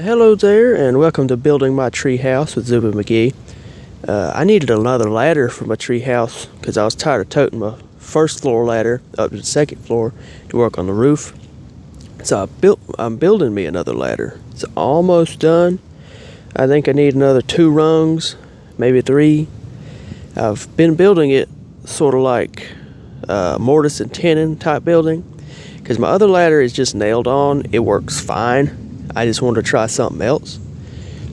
Hello there, and welcome to Building My Tree House with Zuba McGee. I needed another ladder for my tree house because I was tired of toting my first floor ladder up to the second floor to work on the roof. So I'm building me another ladder. It's almost done. I think I need another 2 rungs, maybe 3. I've been building it sort of like mortise and tenon type building because my other ladder is just nailed on. It works fine. I just wanted to try something else.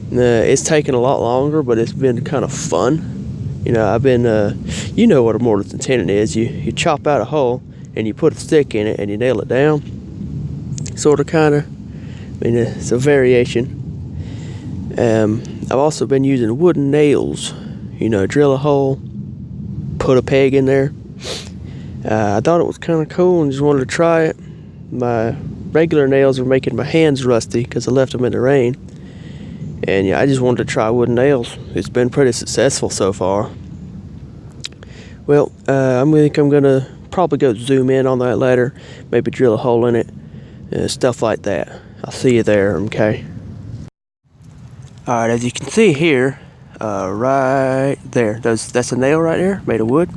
It's taken a lot longer, but it's been kind of fun. You know, you know what a mortise and tenon is. You chop out a hole and you put a stick in it and you nail it down. Sort of, kind of. I mean, it's a variation. I've also been using wooden nails. You know, drill a hole, put a peg in there. I thought it was kind of cool and just wanted to try it. My regular nails are making my hands rusty because I left them in the rain. And yeah, I just wanted to try wooden nails. It's been pretty successful so far. Well, I'm gonna probably go zoom in on that ladder, maybe drill a hole in it, stuff like that. I'll see you there, okay? Alright, as you can see here, right there, that's a nail right there, made of wood.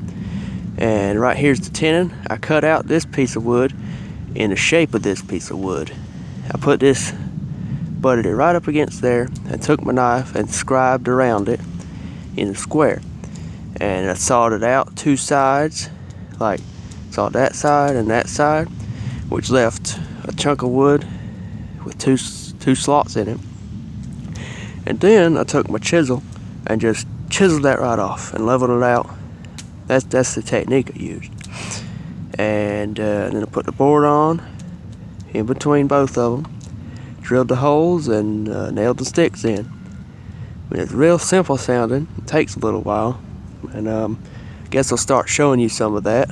And right here's the tenon. I cut out this piece of wood in the shape of this piece of wood. I butted it right up against there and took my knife and scribed around it in a square. And I sawed it out 2 sides, like sawed that side and that side, which left a chunk of wood with two slots in it. And then I took my chisel and just chiseled that right off and leveled it out. That's the technique I used. And then I put the board on in between both of them, drilled the holes and nailed the sticks in. I mean, it's real simple sounding. It takes a little while, and I guess I'll start showing you some of that.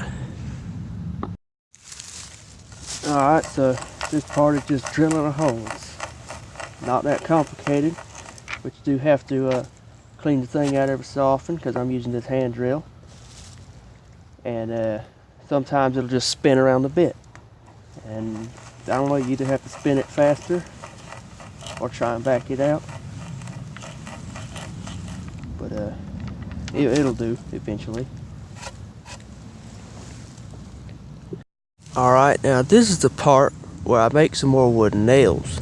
Alright, so this part is just drilling a hole. It's not that complicated, but you do have to clean the thing out every so often because I'm using this hand drill. And sometimes it'll just spin around a bit, and I don't know, you either have to spin it faster or try and back it out, but it'll do eventually. Alright, now this is the part where I make some more wooden nails.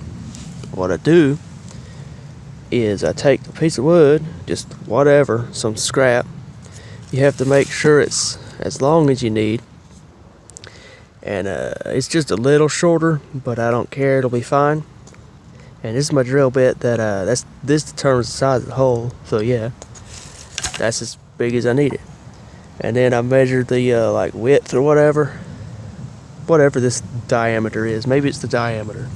What I do is I take a piece of wood, just whatever, some scrap. You have to make sure it's as long as you need. And it's just a little shorter, but I don't care, it'll be fine. And this is my drill bit that this determines the size of the hole. So yeah, that's as big as I need it. And then I measured the like width or whatever this diameter is. Maybe it's the diameter.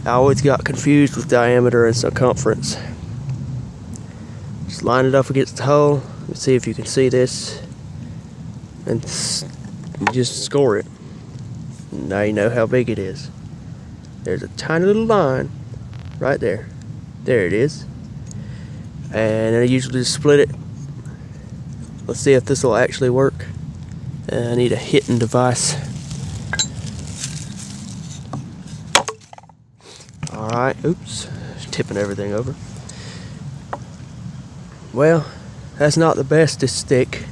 I always got confused with diameter and circumference. Just line it up against the hole. Let's see if you can see this. And just score it. Now you know how big it is. There's a tiny little line right there. There it is. And I usually just split it. Let's see if this will actually work. I need a hitting device. Alright, oops, tipping everything over. Well, that's not the bestest stick,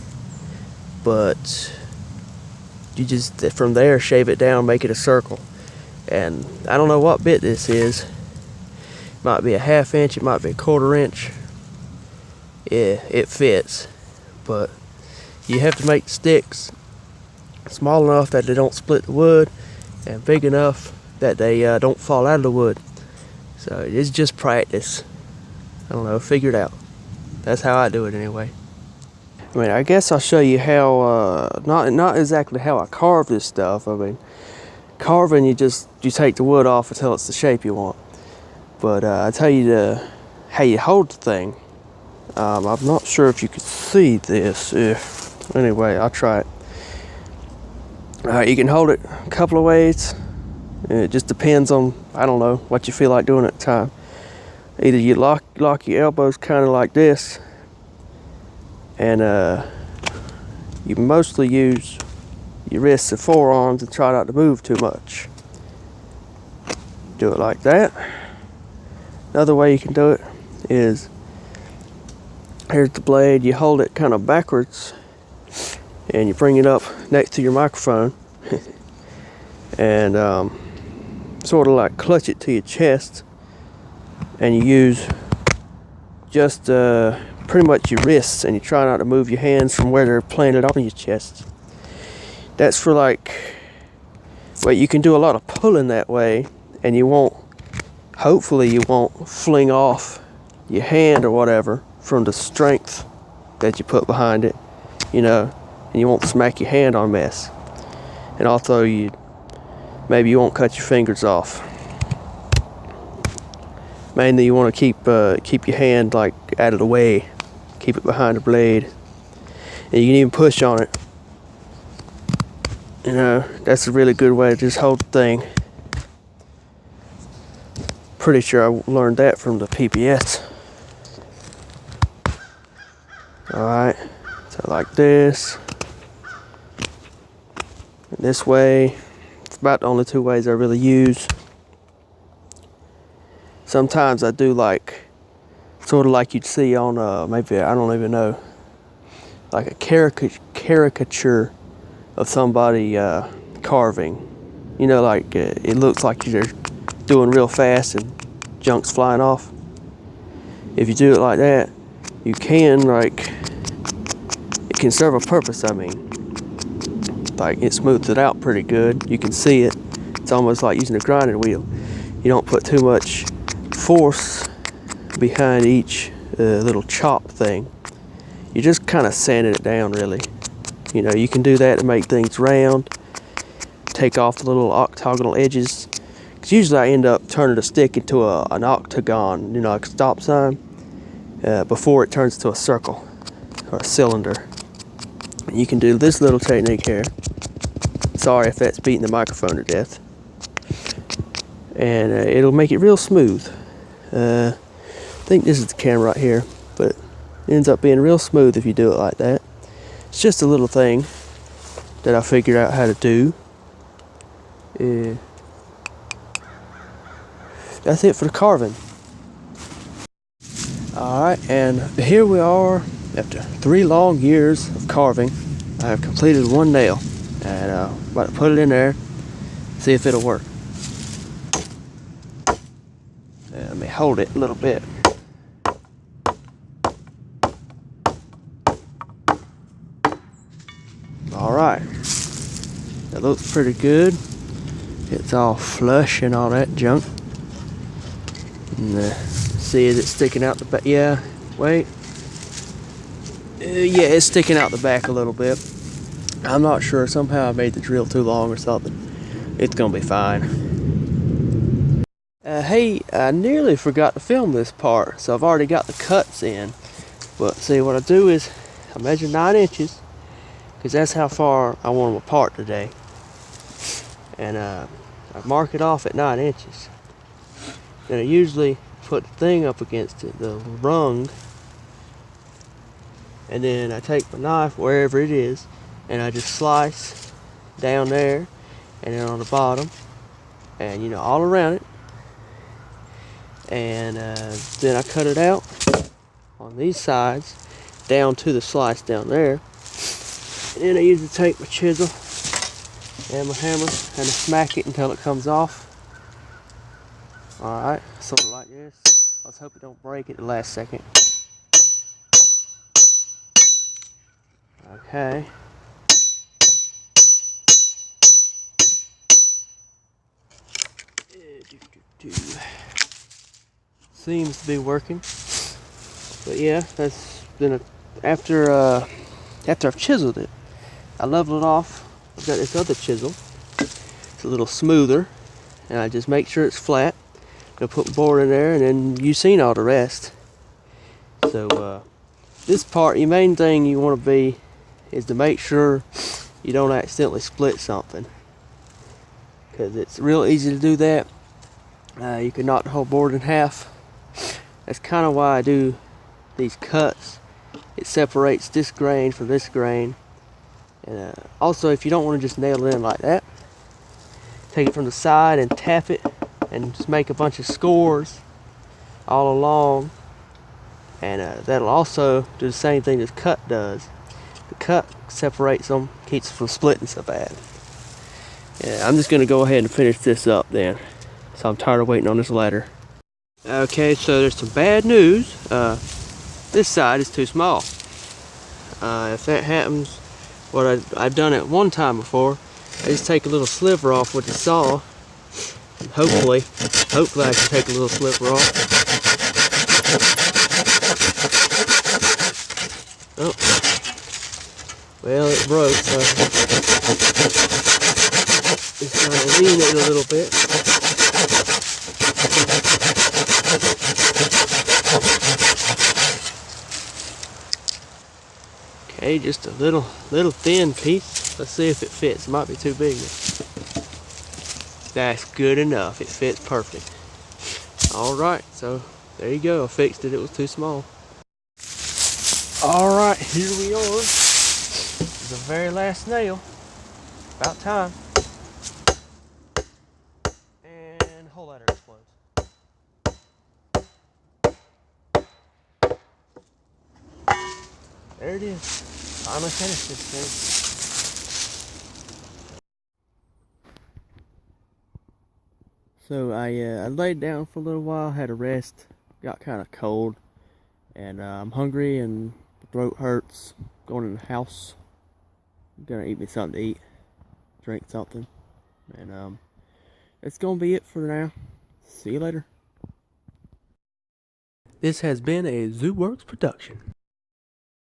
but you just, from there, shave it down, make it a circle. And I don't know what bit this is. It might be a 1/2 inch, it might be a 1/4 inch. Yeah, it fits, but you have to make sticks small enough that they don't split the wood, and big enough that they don't fall out of the wood. So it's just practice. I don't know, figure it out. That's how I do it anyway. I mean, I guess I'll show you how, not exactly how I carve this stuff. I mean, carving, you take the wood off until it's the shape you want. But I tell you how you hold the thing. I'm not sure if you can see this. Anyway, I'll try it. You can hold it a couple of ways. It just depends on, I don't know, what you feel like doing at the time. Either you lock your elbows kind of like this, and you mostly use your wrists and forearms and try not to move too much. Do it like that. Another way you can do it is, here's the blade, you hold it kind of backwards and you bring it up next to your microphone and sort of like clutch it to your chest, and you use just pretty much your wrists, and you try not to move your hands from where they're planted on your chest. That's for like, well, you can do a lot of pulling that way, and you won't, hopefully you won't fling off your hand or whatever from the strength that you put behind it, you know, and you won't smack your hand on mess. And also maybe you won't cut your fingers off. Mainly you want to keep your hand like out of the way, keep it behind the blade, and you can even push on it. You know, that's a really good way to just hold the thing. Pretty sure I learned that from the PPS. Alright, so like this. And this way. It's about the only two ways I really use. Sometimes I do like, sort of like you'd see on maybe, I don't even know, like a caricature of somebody carving. You know, like it looks like you're doing real fast and junk's flying off. If you do it like that, you can, like, it can serve a purpose. I mean, like, it smooths it out pretty good. You can see it. It's almost like using a grinding wheel. You don't put too much force behind each little chop thing. You just kind of sanded it down, really. You know, you can do that to make things round, take off the little octagonal edges. Because usually I end up turning the stick into an octagon, you know, like a stop sign, before it turns to a circle or a cylinder. And you can do this little technique here. Sorry if that's beating the microphone to death. And it'll make it real smooth. I think this is the camera right here, but it ends up being real smooth if you do it like that. It's just a little thing that I figured out how to do. That's it for the carving. Alright, and here we are after 3 long years of carving. I have completed one nail, and I'm about to put it in there, see if it'll work. Let me hold it a little bit. Alright, that looks pretty good. It's all flush and all that junk. And, see, is it sticking out the back? Yeah, wait. Yeah, it's sticking out the back a little bit. I'm not sure. Somehow I made the drill too long or something. It's gonna be fine. Hey, I nearly forgot to film this part, so I've already got the cuts in. But see, what I do is I measure 9 inches, because that's how far I want them apart today. And I mark it off at 9 inches. Then I usually put the thing up against it, the rung, and then I take my knife wherever it is, and I just slice down there, and then on the bottom, and you know, all around it. And then I cut it out on these sides down to the slice down there. And then I usually take my chisel and my hammer and I smack it until it comes off. Alright, sort of like this. Let's hope it don't break at the last second. Okay. Seems to be working. But yeah, that's been after I've chiseled it, I leveled it off. I've got this other chisel. It's a little smoother, and I just make sure it's flat. Gonna put the board in there, and then you've seen all the rest. So this part, your main thing you want to be is to make sure you don't accidentally split something, because it's real easy to do that. You can knock the whole board in half. That's kind of why I do these cuts. It separates this grain from this grain. And also, if you don't want to just nail it in like that, take it from the side and tap it and just make a bunch of scores all along, and that'll also do the same thing this cut does. The cut separates them, keeps them from splitting so bad. Yeah, I'm just gonna go ahead and finish this up then. So I'm tired of waiting on this ladder. Okay, so there's some bad news. This side is too small. If that happens, what I've done it one time before, I just take a little sliver off with the saw. And hopefully I can take a little sliver off. Oh, well, it broke, so just trying to lean it a little bit. Okay, just a little thin piece. Let's see if it fits. It might be too big. That's good enough. It fits perfect. Alright, so there you go. I fixed it. It was too small. Alright, here we are. The very last nail. About time. And whole ladder explodes. There it is. Finally finished this thing. So I laid down for a little while, had a rest, got kind of cold, and I'm hungry and the throat hurts. Going in the house, I'm gonna eat me something to eat, drink something, and that's gonna be it for now. See you later. This has been a ZooWorks production.